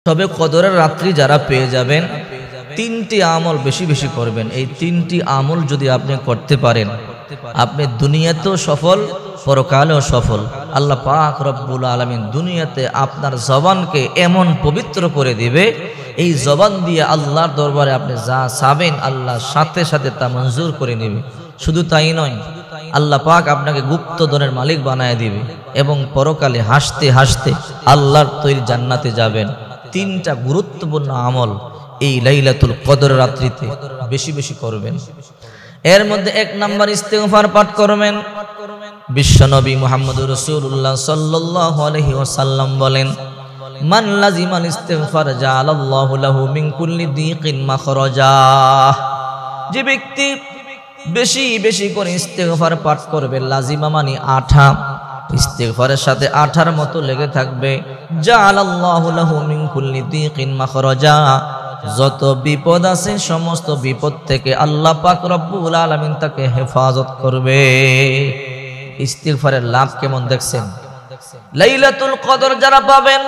তবে কদরের রাত্রি যারা পেয়ে যাবেন, তিনটি আমল বেশি বেশি করবেন। এই তিনটি আমল যদি আপনি করতে পারেন, আপনি দুনিয়াতেও সফল, পরকালেও সফল। আল্লাহ পাক রব্বুল আলামিন দুনিয়াতে আপনার জবানকে এমন পবিত্র করে দিবে, এই জবান দিয়ে আল্লাহর দরবারে আপনি যা চাবেন আল্লাহ সাথে সাথে তা মঞ্জুর করে নেবে। শুধু তাই নয়, আল্লাহ পাক আপনাকে গুপ্তধনের মালিক বানায় দিবে এবং পরকালে হাসতে হাসতে আল্লাহর তৈরি জান্নাতে যাবেন। তিনটা গুরুত্বপূর্ণ আমল এই লাইলাতুল কদর রাত্রিতে বেশি বেশি করবেন। এর মধ্যে এক নাম্বার ইস্তিগফার পাঠ করবেন। বিশ্বনবী মুহাম্মদুর রাসূলুল্লাহ সাল্লাল্লাহু আলাইহি ওয়াসাল্লাম বলেন, মান লাজিমাল ইস্তিগফার জাআলাল্লাহু লাহু মিন কুল্লি দীকিন মাখরাজা। যে ব্যক্তি বেশি বেশি করে ইস্তিগফার পাঠ করবে, লাজিমা মানে আঠা, ইস্তিগফারের সাথে আঠার মতো লেগে থাকবে, জাআলাল্লাহু লাহু মিন কুল্লি দীকিন মাখরাজা। যত বিপদ আছে সমস্ত বিপদ থেকে আল্লাহ পাক রব্বুল আলামিন তাকে হেফাজত করবে। ইস্তিগফারের লাভ কেমন দেখছেন? লাইলাতুল কদর যারা পাবেন,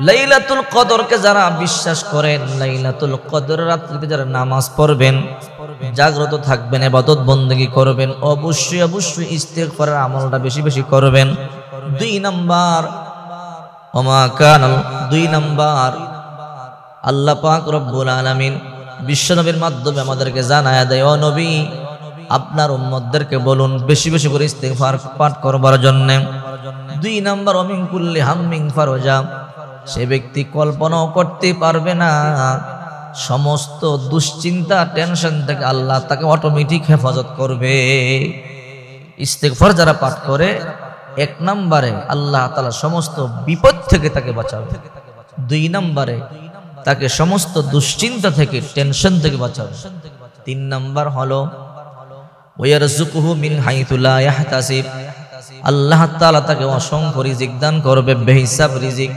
লাইলাতুল কদরকে যারা বিশ্বাস করেন, লাইলাতুল কদর রাত্রিতে যারা নামাজ পড়বেন, জাগ্রত থাকবেন, ইবাদত বন্দেগী করবেন, অবশ্যই অবশ্যই ইস্তিগফারের আমলটা বেশি বেশি করবেন। দুই নাম্বার আল্লাহ পাক রব্বুল আলামিন বিশ্বনবীর মাধ্যমে আমাদেরকে জানায়া দেয়, ও নবী আপনার উম্মতদেরকে বলুন বেশি বেশি করে ইস্তিগফার পাঠ করবার জন্য। দুই নাম্বার মিন কুল্লি হাম্মিন ফারজা। সে ব্যক্তি কল্পনাও করতে পারবে না, সমস্ত দুশ্চিন্তা টেনশন থেকে আল্লাহ তাকে অটোমেটিক হেফাজত করবে। ইস্তিগফার যারা পাঠ করে, এক নম্বরে আল্লাহ তাআলা সমস্ত বিপদ থেকে তাকে বাঁচাবে, দুই নম্বরে তাকে সমস্ত দুশ্চিন্তা থেকে টেনশন থেকে বাঁচাবে, তিন নম্বর হলো ওয়ারযুকুহু মিন হাইতু লা ইয়াহতাসিব। আল্লাহ তাআলা তাকে অসংখ্য রিজিক দান করবে, বেহিসাব রিজিক,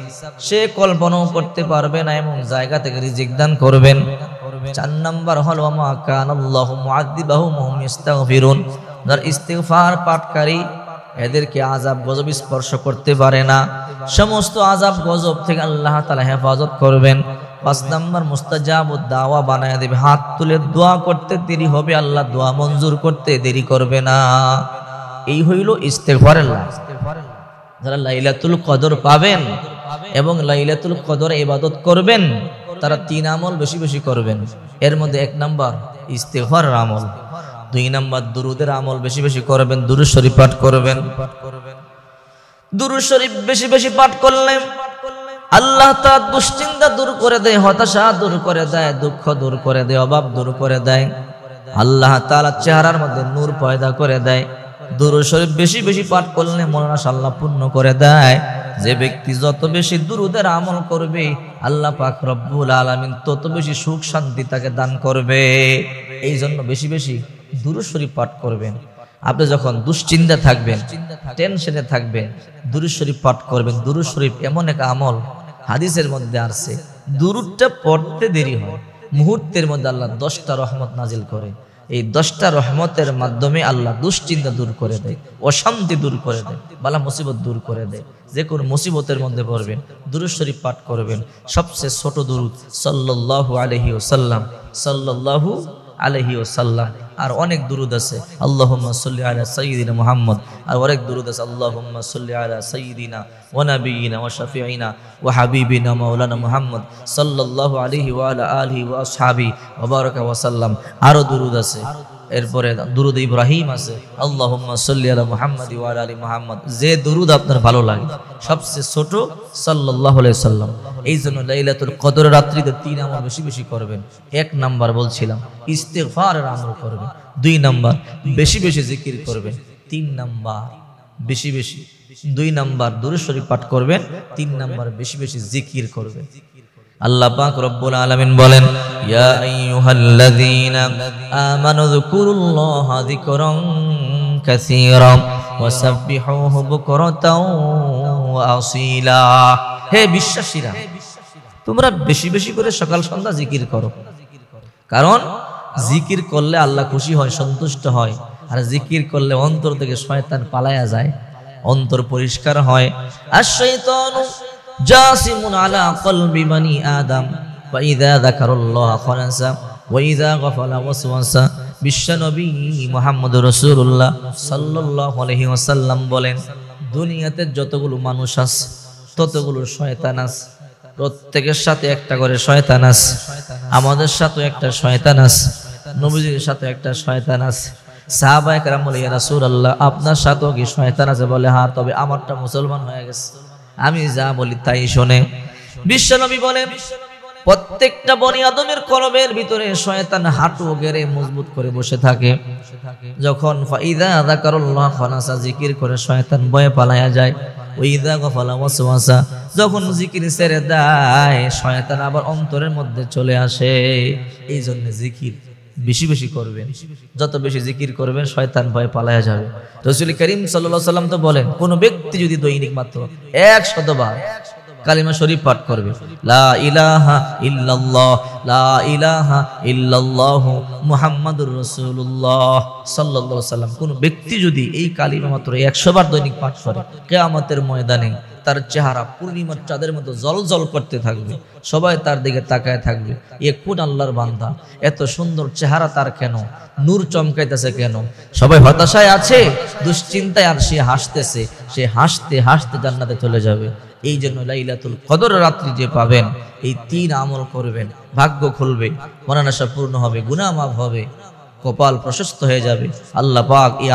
সে কল্পনাও করতে পারবে না এমন জায়গা থেকে রিজিক দান করবেন। চার নম্বর হলো মা কানাল্লাহু মুআযযিবাহুম ওয়া হুম ইস্তাগফিরুন। যারা ইস্তিগফার পাঠকারী এদেরকে আযাব গজব স্পর্শ করতে পারে না, সমস্ত আযাব গজব থেকে আল্লাহ তাআলা হেফাজত করবেন। পাঁচ নম্বর মুস্তাজাবুদ দাওয়া বানায় দেবে, হাত তুলে দোয়া করতে দেরি হবে, আল্লাহ দোয়া মঞ্জুর করতে দেরি করবে না। এই হইল ইস্তিগফারের লাভ। যারা লাইলাতুল কদর পাবেন এবং লাইলাতুল কদরে ইবাদত করবেন, তারা তিন আমল বেশি বেশি করবেন। এর মধ্যে এক নাম্বার ইস্তিগফারের আমল, দুই নাম্বার দুরুদের আমল বেশি বেশি করবেন, দুরূদ শরীফ পাঠ করবেন। দুরূদ শরীফ বেশি বেশি পাঠ করলে আল্লাহ তাআলা দুশ্চিন্তা দূর করে দেয়, হতাশা দূর করে দেয়, দুঃখ দূর করে দেয়, অভাব দূর করে দেয়, আল্লাহ তাআলা চেহারার মধ্যে নূর পয়দা করে দেয়। দুরূদ শরীফ বেশি বেশি পাঠ করলে মনের আশা আল্লাহ পূর্ণ করে দেয়। যে ব্যক্তি যত বেশি দুরুদের আমল করবে আল্লাহ পাক রব্বুল আলামিন তত বেশি সুখ শান্তি তাকে দান করবে। এই জন্য বেশি বেশি দুরূদ শরীফ পাঠ করবেন। আপনি যখন দুশ্চিন্তা থাকবেন, টেনশনে থাকবেন, দুরূদ শরীফ পাঠ করবেন। দুরূদ শরীফ এমন এক আমল, হাদিসের মধ্যে আসছে দুরূদটা পড়তে দেরি হয়, মুহূর্তের মধ্যে আল্লাহ 10টা রহমত নাজিল করে। এই 10টা রহমতের মাধ্যমে আল্লাহ দুশ্চিন্তা দূর করে দেয়, অশান্তি দূর করে দেয়, বালা মুসিবত দূর করে দেয়। যে কোন মুসিবতের মধ্যে পড়বেন, দুরূদ শরীফ পাঠ করবেন। সবচেয়ে ছোট দুরূদ সাল্লাল্লাহু আলাইহি ওয়াসাল্লাম, সাল্লাল্লাহু আলাইহি ওয়াসাল্লাম। আর অনেক দুরূদ আছে, আল্লাহুম্মা সাল্লি আলা সাইয়্যিদিনা মুহাম্মদ। আর অনেক দুরূদ আছে, আল্লাহুম্মা সাল্লি আলা সাইয়্যিদিনা ওয়া নাবিয়িনা ওয়া শাফিঈনা ওয়া হাবিবিনা মাওলানা মুহাম্মদ সাল্লাল্লাহু আলাইহি ওয়া আলা আলিহি ওয়া আসহাবিহি ওয়া বারাকা ওয়া সাল্লাম। আরো দুরূদ আছে, এরপরে দুরূদ ইব্রাহিম আছে, আল্লাহুম্মা সাল্লি আলা মুহাম্মাদি ওয়া আলা আলি মুহাম্মদ। যে দুরূদ আপনার ভালো লাগে, সবচেয়ে ছোট সাল্লাল্লাহু আলাইহি ওয়াসাল্লাম। এই জন্য লাইলাতুল কদর রাত্রিতে তিন আমল বেশি বেশি করবেন। এক নাম্বার বলছিলাম ইস্তিগফারের আমল করবেন, দুই নাম্বার বেশি বেশি জিকির করবেন, তিন নাম্বার বেশি বেশি, দুই নাম্বার দুরূদ শরীফ পাঠ করবেন, তিন নাম্বার বেশি বেশি জিকির করবেন। আল্লাহ পাক রব্বুল আলামিন বলেন, ইয়া আইয়ুহাল্লাযীনা আমানু যকুরুল্লাহা যিকরান কাসীরা ওয়া সাব্বিহুহু বুকরাতাও ওয়া আসীলা। হে বিশ্বাসীরা, তোমরা বেশি বেশি করে সকাল সন্ধ্যা জিকির করো, কারণ জিকির করলে আল্লাহ খুশি হয়, সন্তুষ্ট হয়। আর জিকির করলে অন্তর থেকে শয়তান পালায়া যায়, অন্তর পরিষ্কার হয়। আর শয়তানু জাসিমুন আলা কলবি বানি আদম ওয়া ইযা যাকারাল্লাহ খালাসা ওয়া ইযা গাফালা ওয়াসওয়াসা। বিশ্বনবী মুহাম্মদুর রাসূলুল্লাহ সাল্লাল্লাহু আলাইহি ওয়াসাল্লাম বলেন, দুনিয়াতে যতগুলো মানুষ আছে ততগুলো শয়তান আছে। প্রত্যেকের সাথে একটা করে শয়তান আছে। আমাদের সাথে একটা শয়তান আছে, নবীজির সাথে একটা শয়তান আছে। সাহাবায়ে কেরাম বলে, ইয়া রাসূলুল্লাহ, আপনার সাথেও কি শয়তান আছে? বলে, হ্যাঁ, তবে আমারটা মুসলমান হয়ে গেছে, আমি যা বলি তাই শোনে। বিশ্বনবী বলেন, প্রত্যেকটা বনি আদমের কলবের ভিতরে শয়তান হাঁটু গেড়ে মজবুত করে বসে থাকে। যখন ফাইদা যাকারাল্লাহ খালাসা, জিকির করে শয়তান ভয়ে পালায়া যায়। ওয়াইদা গাফালা ওয়াসওয়াসা, যখন জিকির ছেড়ে দেয় শয়তান আবার অন্তরের মধ্যে চলে আসে। এই জন্য জিকির বেশি বেশি করবেন। যত বেশি জিকির করবেন শয়তান ভয়ে পালায়া যাবে। রাসূল করিম সাল্লাল্লাহু আলাইহি ওয়াসাল্লাম তো বলেন, কোন ব্যক্তি যদি দৈনিক মাত্র 100 বার কালিমা শরীফ পাঠ করবে, লা ইলাহা ইল্লাল্লাহ, লা ইলাহা ইল্লাল্লাহ মুহাম্মাদুর রাসূলুল্লাহ সাল্লাল্লাহু আলাইহি ওয়াসাল্লাম, কোন ব্যক্তি যদি এই কালিমা মাত্র 100 বার দৈনিক পাঠ করে, কিয়ামতের ময়দানে তার চেহারা পূর্ণিমার চাঁদের মতো জ্বলজ্বল করতে থাকবে। সবাই তার দিকে তাকায় থাকবে, এ কোন আল্লাহর বান্দা, এত সুন্দর চেহারা তার কেন, নূর চমকাইতেছে কেন? সবাই হতাশায় আছে, দুশ্চিন্তায়, আর সে হাসতেছে। সে হাসতে হাসতে জান্নাতে চলে যাবে। এই জন্য লাইলাতুল কদর রাত্রি যে পাবেন, এই 3 আমল করবেন, ভাগ্য খুলবে, মনোনাশা পূর্ণ হবে, গুনাহ মাফ হবে, কপাল প্রশস্ত হয়ে যাবে। আল্লাহ পাক এই